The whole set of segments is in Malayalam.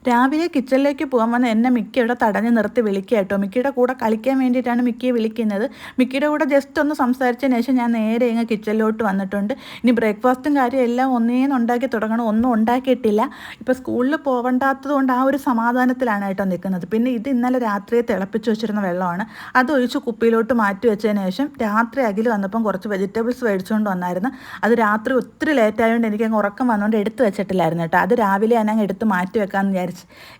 രാവിലെ കിച്ചണിലേക്ക് പോകാൻ വന്ന എന്നെ മിക്കി ഇവിടെ തടഞ്ഞു നിർത്തി വിളിക്കുക കേട്ടോ. മിക്കിയുടെ കൂടെ കളിക്കാൻ വേണ്ടിയിട്ടാണ് മിക്കിയെ വിളിക്കുന്നത്. മിക്കിയുടെ കൂടെ ജസ്റ്റ് ഒന്ന് സംസാരിച്ചതിന് ശേഷം ഞാൻ നേരെ ഇങ്ങ് കിച്ചണിലോട്ട് വന്നിട്ടുണ്ട്. ഇനി ബ്രേക്ക്ഫാസ്റ്റും കാര്യം എല്ലാം ഒന്നേന്ന് ഉണ്ടാക്കി തുടങ്ങണം. ഒന്നും ഉണ്ടാക്കിയിട്ടില്ല. ഇപ്പോൾ സ്കൂളിൽ പോകണ്ടാത്തത് കൊണ്ട് ആ ഒരു സമാധാനത്തിലാണ് കേട്ടോ നിൽക്കുന്നത്. പിന്നെ ഇത് ഇന്നലെ രാത്രിയെ തിളപ്പിച്ച് വെച്ചിരുന്ന വെള്ളമാണ്. അതൊഴിച്ച് കുപ്പിയിലോട്ട് മാറ്റി വെച്ചതിന് ശേഷം രാത്രി അകിൽ വന്നപ്പം കുറച്ച് വെജിറ്റബിൾസ് മേടിച്ചുകൊണ്ട് വന്നായിരുന്നു. അത് രാത്രി ഒത്തിരി ലേറ്റ് ആയതുകൊണ്ട് എനിക്ക് അങ്ങ് ഉറക്കം വന്നുകൊണ്ട് എടുത്ത് വെച്ചിട്ടില്ലായിരുന്നു കേട്ടോ. അത് രാവിലെ ഞാൻ അങ്ങ് എടുത്ത് മാറ്റി വെക്കാമെന്ന് വിചാരിച്ചു.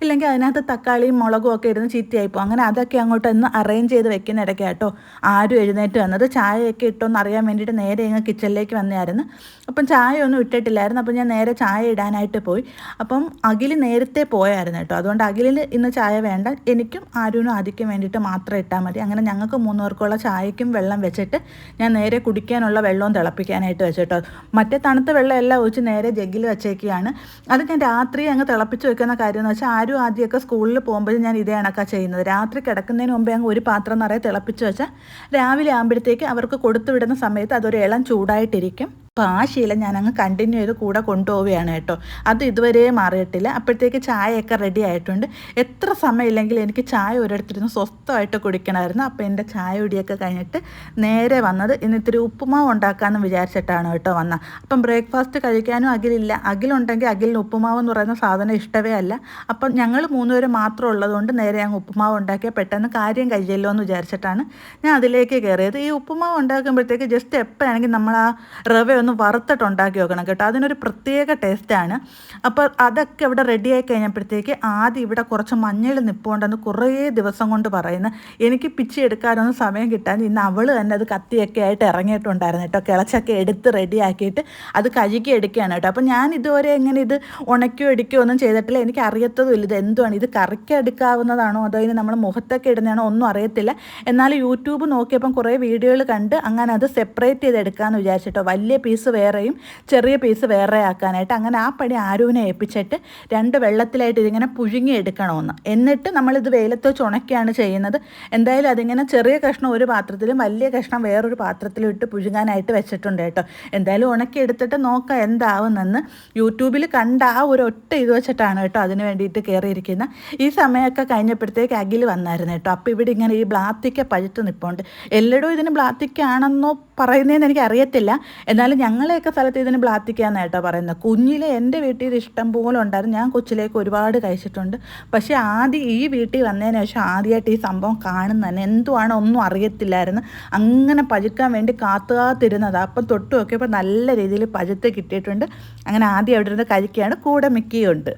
ഇല്ലെങ്കിൽ അതിനകത്ത് തക്കാളിയും മുളകും ഒക്കെ ഇരുന്ന് ചീത്തയായിപ്പോൾ അങ്ങനെ അതൊക്കെ അങ്ങോട്ട് ഒന്ന് അറേഞ്ച് ചെയ്ത് വെക്കുന്ന ഇടയ്ക്ക് കേട്ടോ ആരും എഴുന്നേറ്റ് വന്നത്. ചായയൊക്കെ ഇട്ടോന്ന് അറിയാൻ വേണ്ടിയിട്ട് നേരെ ഇങ്ങ് കിച്ചണിലേക്ക് വന്നതായിരുന്നു. അപ്പം ചായ ഒന്നും ഇട്ടിട്ടില്ലായിരുന്നു. അപ്പം ഞാൻ നേരെ ചായ ഇടാനായിട്ട് പോയി. അപ്പം അഖിൽ നേരത്തെ പോയായിരുന്നു കേട്ടോ. അതുകൊണ്ട് അഖിലിൽ ഇന്ന് ചായ വേണ്ട, എനിക്കും ആരുവിനും ആദിക്കും വേണ്ടിയിട്ട് മാത്രം ഇട്ടാൽ മതി. അങ്ങനെ ഞങ്ങൾക്ക് 3 പേർക്കുള്ള ചായയ്ക്കും വെള്ളം വെച്ചിട്ട് ഞാൻ നേരെ കുടിക്കാനുള്ള വെള്ളവും തിളപ്പിക്കാനായിട്ട് വെച്ചിട്ടോ. മറ്റേ തണുത്ത വെള്ളം എല്ലാം ഒഴിച്ച് നേരെ ജഗ്ഗിൽ വെച്ചേക്കുകയാണ്. അത് ഞാൻ രാത്രി അങ്ങ് തിളപ്പിച്ച് വെക്കുന്ന കാര്യം എന്ന് വെച്ചാൽ ആരും ആദ്യമൊക്കെ സ്കൂളിൽ പോകുമ്പോൾ ഞാൻ ഇതേ കണക്കാണ് ചെയ്യുന്നത്. രാത്രി കിടക്കുന്നതിന് മുമ്പേ അങ്ങ് ഒരു പാത്രം നിറയെ തിളപ്പിച്ച് വെച്ചാൽ രാവിലെ ആകുമ്പോഴത്തേക്ക് അവർക്ക് കൊടുത്തു വിടുന്ന സമയത്ത് അതൊരു ഇളം ചൂടായിട്ടിരിക്കും. അപ്പോൾ ആ ശീലം ഞാനങ്ങ് കണ്ടിന്യൂ ചെയ്ത് കൂടെ കൊണ്ടുപോവുകയാണ് കേട്ടോ. അത് ഇതുവരെ മാറിയിട്ടില്ല. അപ്പോഴത്തേക്ക് ചായയൊക്കെ റെഡി ആയിട്ടുണ്ട്. എത്ര സമയമില്ലെങ്കിൽ എനിക്ക് ചായ ഒരിടത്തിരുന്ന് സ്വസ്ഥമായിട്ട് കുടിക്കണമായിരുന്നു. അപ്പോൾ എൻ്റെ ചായ കുടിയൊക്കെ കഴിഞ്ഞിട്ട് നേരെ വന്നത് ഇന്ന് ഇത്തിരി ഉപ്പുമാവ് ഉണ്ടാക്കാമെന്ന് വിചാരിച്ചിട്ടാണ് കേട്ടോ വന്നത്. അപ്പം ബ്രേക്ക്ഫാസ്റ്റ് കഴിക്കാനും അഖിലില്ല. അഖിലുണ്ടെങ്കിൽ അഖിലിന് ഉപ്പുമാവ് എന്ന് പറയുന്ന സാധനം ഇഷ്ടമേ അല്ല. അപ്പം ഞങ്ങൾ 3 പേര് മാത്രം ഉള്ളതുകൊണ്ട് നേരെ അങ്ങ് ഉപ്പുമാവ് ഉണ്ടാക്കിയാൽ പെട്ടെന്ന് കാര്യം കഴിയല്ലോ എന്ന് വിചാരിച്ചിട്ടാണ് ഞാൻ അതിലേക്ക് കയറിയത്. ഈ ഉപ്പുമാവ് ഉണ്ടാക്കുമ്പോഴത്തേക്ക് ജസ്റ്റ് എപ്പോഴാണെങ്കിൽ നമ്മൾ ആ റവ ഒന്ന് വറുത്തിട്ട് ഉണ്ടാക്കി വെക്കണം കേട്ടോ. അതിനൊരു പ്രത്യേക ടേസ്റ്റാണ്. അപ്പോൾ അതൊക്കെ ഇവിടെ റെഡിയായി കഴിഞ്ഞപ്പോഴത്തേക്ക് ആദ്യം ഇവിടെ കുറച്ച് മഞ്ഞൾ നിൽപ്പുണ്ടെന്ന് കുറേ ദിവസം കൊണ്ട് പറയുന്നത്. എനിക്ക് പിച്ചി എടുക്കാനൊന്നും സമയം കിട്ടാൻ ഇന്ന് അവൾ തന്നെ അത് കത്തിയൊക്കെ ആയിട്ട് ഇറങ്ങിയിട്ടുണ്ടായിരുന്നു കേട്ടോ. കിളച്ചൊക്കെ എടുത്ത് റെഡിയാക്കിയിട്ട് അത് കഴുകി എടുക്കുകയാണ് കേട്ടോ. അപ്പോൾ ഞാൻ ഇതുവരെ എങ്ങനെ ഇത് ഉണക്കുകയോ എടുക്കുകയോ ഒന്നും ചെയ്തിട്ടില്ല. എനിക്ക് അറിയത്തതുമില്ല ഇത് എന്തുവാണ്, ഇത് കറിക്ക് എടുക്കാവുന്നതാണോ അതോ ഇതിന് നമ്മൾ മുഖത്തൊക്കെ ഇടുന്നതാണോ ഒന്നും അറിയത്തില്ല. എന്നാൽ യൂട്യൂബ് നോക്കിയപ്പം കുറേ വീഡിയോകൾ കണ്ട് അങ്ങനെ അത് സെപ്പറേറ്റ് ചെയ്ത് എടുക്കാമെന്ന് വിചാരിച്ചിട്ടോ. വലിയ പീസ് വേറെയും ചെറിയ പീസ് വേറെ ആക്കാനായിട്ട് അങ്ങനെ ആ പണി ആരുവിനെ ഏൽപ്പിച്ചിട്ട് 2 വെള്ളത്തിലായിട്ട് ഇതിങ്ങനെ പുഴുങ്ങി എടുക്കണമെന്ന്. എന്നിട്ട് നമ്മളിത് വെയിലത്ത് വെച്ച് ഉണക്കുകയാണ് ചെയ്യുന്നത്. എന്തായാലും അതിങ്ങനെ ചെറിയ കഷ്ണം ഒരു പാത്രത്തിലും വലിയ കഷ്ണം വേറൊരു പാത്രത്തിലും ഇട്ട് പുഴുങ്ങാനായിട്ട് വെച്ചിട്ടുണ്ട് കേട്ടോ. എന്തായാലും ഉണക്കി എടുത്തിട്ട് നോക്കാം എന്താവുന്നെന്ന്. യൂട്യൂബിൽ കണ്ട ആ ഒരു ഒറ്റ ഇത് വെച്ചിട്ടാണ് കേട്ടോ അതിന് വേണ്ടിയിട്ട് കയറിയിരിക്കുന്നത്. ഈ സമയമൊക്കെ കഴിഞ്ഞപ്പോഴത്തേക്ക് അഖിൽ വന്നായിരുന്നു കേട്ടോ. അപ്പോൾ ഇവിടെ ഇങ്ങനെ ഈ ബ്ലാത്തിക്ക പഴുത്ത് നിൽപ്പുണ്ട്. എല്ലായിടും ഇതിന് ബ്ലാത്തിക്കാണെന്നോ പറയുന്നതെന്ന് എനിക്ക് അറിയത്തില്ല. എന്നാലും ഞങ്ങളെയൊക്കെ സ്ഥലത്ത് ഇതിന് ബ്ലാത്തിക്കാന്ന് കേട്ടോ പറയുന്നത്. കുഞ്ഞിലെ എൻ്റെ വീട്ടിൽ ഇത് ഇഷ്ടം പോലെ ഉണ്ടായിരുന്നു. ഞാൻ കൊച്ചിലേക്ക് ഒരുപാട് കഴിച്ചിട്ടുണ്ട്. പക്ഷേ ആദ്യം ഈ വീട്ടിൽ വന്നതിന് ശേഷം ആദ്യമായിട്ട് ഈ സംഭവം കാണുന്നത് തന്നെ എന്തുവാണോ ഒന്നും അറിയത്തില്ലായിരുന്നു. അങ്ങനെ പഴുക്കാൻ വേണ്ടി കാത്തിരുന്നതാണ്. അപ്പം തൊട്ട് നോക്കിയപ്പോൾ നല്ല രീതിയിൽ പഴുത്ത് കിട്ടിയിട്ടുണ്ട്. അങ്ങനെ ആദ്യം അവിടെ ഇരുന്ന് കഴിക്കുകയാണ്. കൂടെ മിക്കിയുണ്ട്.